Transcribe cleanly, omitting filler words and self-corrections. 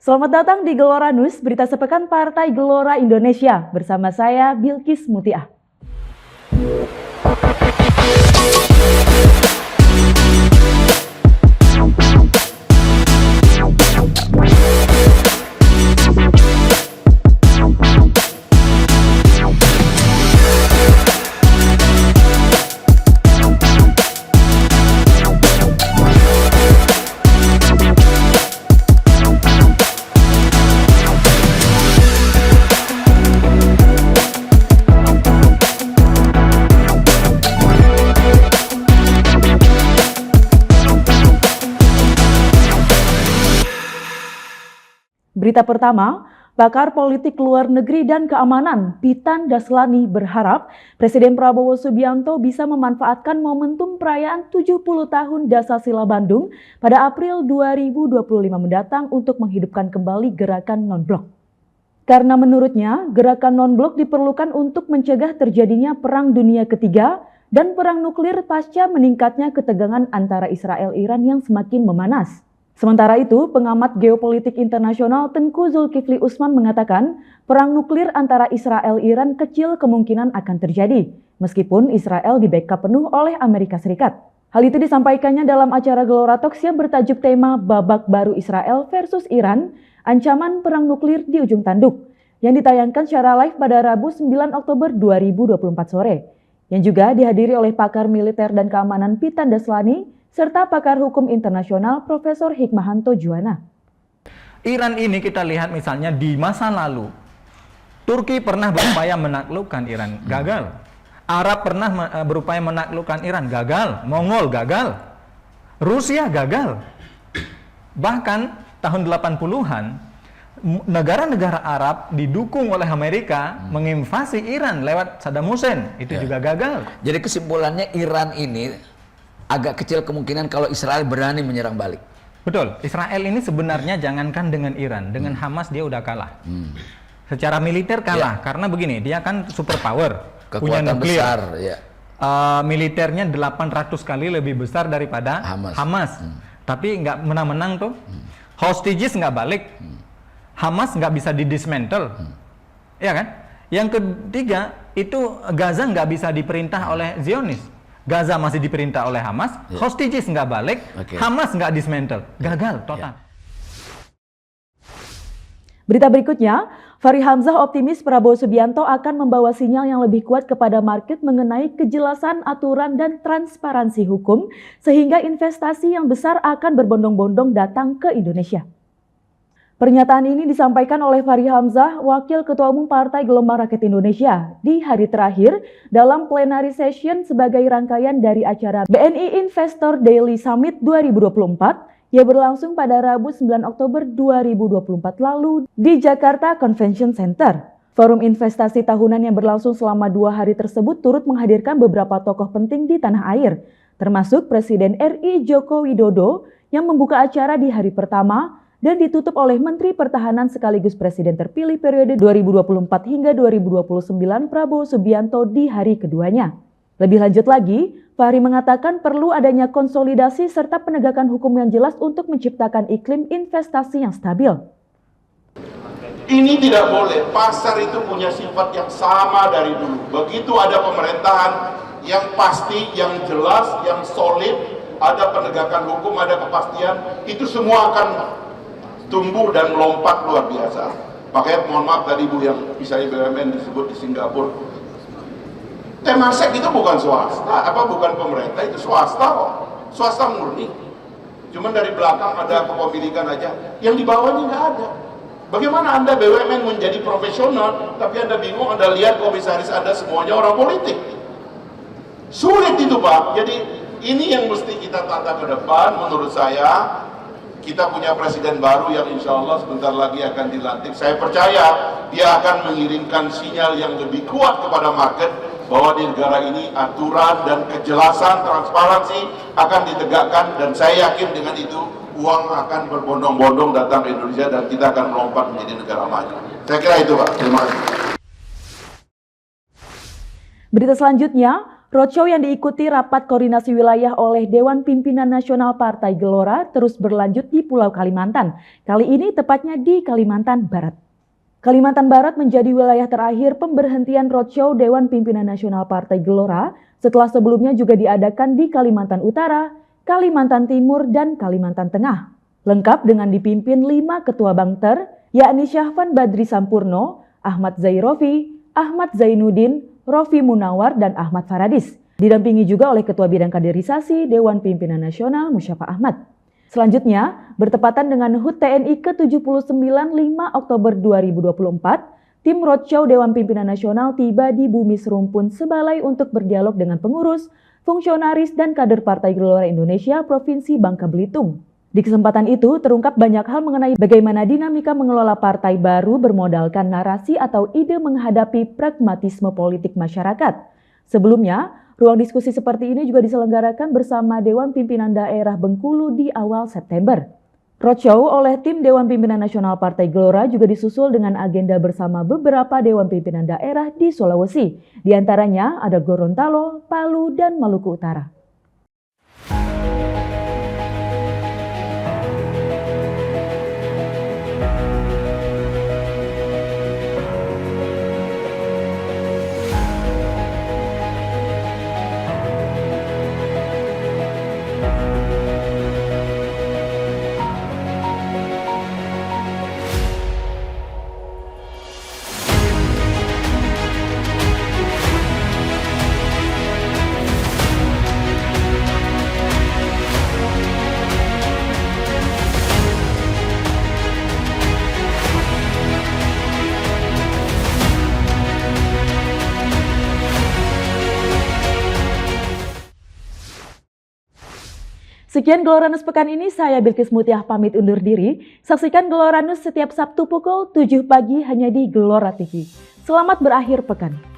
Selamat datang di Gelora News, berita sepekan Partai Gelora Indonesia. Bersama saya, Bilkis Mutiah. Berita pertama, pakar politik luar negeri dan keamanan Pitan Daslani berharap Presiden Prabowo Subianto bisa memanfaatkan momentum perayaan 70 tahun Dasar-Sila Bandung pada April 2025 mendatang untuk menghidupkan kembali gerakan non-blok. Karena menurutnya, gerakan non-blok diperlukan untuk mencegah terjadinya Perang Dunia Ketiga dan perang nuklir pasca meningkatnya ketegangan antara Israel-Iran yang semakin memanas. Sementara itu, pengamat geopolitik internasional Tengku Zulkifli Usman mengatakan perang nuklir antara Israel-Iran kecil kemungkinan akan terjadi, meskipun Israel di-backup penuh oleh Amerika Serikat. Hal itu disampaikannya dalam acara Gelora Talks yang bertajuk tema Babak Baru Israel versus Iran, Ancaman Perang Nuklir di Ujung Tanduk, yang ditayangkan secara live pada Rabu 9 Oktober 2024 sore, yang juga dihadiri oleh pakar militer dan keamanan Pitan Daslani, serta pakar hukum internasional Profesor Hikmahanto Juwana. Iran ini kita lihat misalnya di masa lalu, Turki pernah berupaya menaklukkan Iran, gagal. Arab pernah berupaya menaklukkan Iran, gagal. Mongol gagal. Rusia gagal. Bahkan tahun 80-an, negara-negara Arab didukung oleh Amerika menginvasi Iran lewat Saddam Hussein, itu juga gagal. Jadi kesimpulannya Iran ini agak kecil kemungkinan kalau Israel berani menyerang balik. Betul, Israel ini sebenarnya jangankan dengan Iran, dengan Hamas dia udah kalah. Secara militer kalah, karena begini, dia kan superpower, punya Kekuatan nuklir. besar, ya. Militernya 800 kali lebih besar daripada Hamas. Tapi nggak menang-menang tuh. Hostages nggak balik. Hamas nggak bisa didismantle. Ya kan? Yang ketiga, itu Gaza nggak bisa diperintah oleh Zionis. Gaza masih diperintah oleh Hamas, hostages nggak balik, Hamas nggak dismantle, gagal total. Berita berikutnya, Fahri Hamzah optimis Prabowo Subianto akan membawa sinyal yang lebih kuat kepada market mengenai kejelasan aturan dan transparansi hukum, sehingga investasi yang besar akan berbondong-bondong datang ke Indonesia. Pernyataan ini disampaikan oleh Fahri Hamzah, Wakil Ketua Umum Partai Gelombang Rakyat Indonesia, di hari terakhir dalam plenary session sebagai rangkaian dari acara BNI Investor Daily Summit 2024 yang berlangsung pada Rabu 9 Oktober 2024 lalu di Jakarta Convention Center. Forum investasi tahunan yang berlangsung selama 2 hari tersebut turut menghadirkan beberapa tokoh penting di tanah air, termasuk Presiden RI Joko Widodo yang membuka acara di hari pertama dan ditutup oleh Menteri Pertahanan sekaligus Presiden terpilih periode 2024 hingga 2029 Prabowo Subianto di hari keduanya. Lebih lanjut lagi, Fahri mengatakan perlu adanya konsolidasi serta penegakan hukum yang jelas untuk menciptakan iklim investasi yang stabil. Ini tidak boleh, pasar itu punya sifat yang sama dari dulu. Begitu ada pemerintahan yang pasti, yang jelas, yang solid, ada penegakan hukum, ada kepastian, itu semua akan tumbuh dan melompat luar biasa. Makanya mohon maaf tadi Bu yang misalnya BUMN disebut di Singapura. Temasek itu bukan swasta, bukan pemerintah, itu swasta kok. Swasta murni. Cuman dari belakang ada kepemilikan aja, yang di bawahnya nggak ada. Bagaimana Anda BUMN menjadi profesional, tapi Anda bingung, Anda lihat komisaris Anda semuanya orang politik. Sulit itu Pak. Jadi ini yang mesti kita tata ke depan menurut saya. Kita punya presiden baru yang insya Allah sebentar lagi akan dilantik. Saya percaya dia akan mengirimkan sinyal yang lebih kuat kepada market bahwa di negara ini aturan dan kejelasan, transparansi akan ditegakkan, dan saya yakin dengan itu uang akan berbondong-bondong datang ke Indonesia dan kita akan melompat menjadi negara maju. Saya kira itu Pak. Terima kasih. Berita selanjutnya, Roadshow yang diikuti rapat koordinasi wilayah oleh Dewan Pimpinan Nasional Partai Gelora terus berlanjut di Pulau Kalimantan. Kali ini tepatnya di Kalimantan Barat. Kalimantan Barat menjadi wilayah terakhir pemberhentian roadshow Dewan Pimpinan Nasional Partai Gelora setelah sebelumnya juga diadakan di Kalimantan Utara, Kalimantan Timur, dan Kalimantan Tengah. Lengkap dengan dipimpin 5 ketua Bangter, yakni Syahvan Badri Sampurno, Ahmad Zairofi, Ahmad Zainuddin, Rofi Munawar, dan Ahmad Faradis. Didampingi juga oleh Ketua Bidang Kaderisasi Dewan Pimpinan Nasional Musyafa Ahmad. Selanjutnya, bertepatan dengan HUT TNI ke-79 5 Oktober 2024, tim roadshow Dewan Pimpinan Nasional tiba di Bumi Serumpun Sebalai untuk berdialog dengan pengurus, fungsionaris, dan kader Partai Gelora Indonesia Provinsi Bangka Belitung. Di kesempatan itu terungkap banyak hal mengenai bagaimana dinamika mengelola partai baru bermodalkan narasi atau ide menghadapi pragmatisme politik masyarakat. Sebelumnya, ruang diskusi seperti ini juga diselenggarakan bersama Dewan Pimpinan Daerah Bengkulu di awal September. Roadshow oleh tim Dewan Pimpinan Nasional Partai Gelora juga disusul dengan agenda bersama beberapa Dewan Pimpinan Daerah di Sulawesi. Di antaranya ada Gorontalo, Palu, dan Maluku Utara. Sekian Geloranus pekan ini, saya Bilkis Mutiah pamit undur diri. Saksikan Geloranus setiap Sabtu pukul 7 pagi hanya di Gelora TV. Selamat berakhir pekan.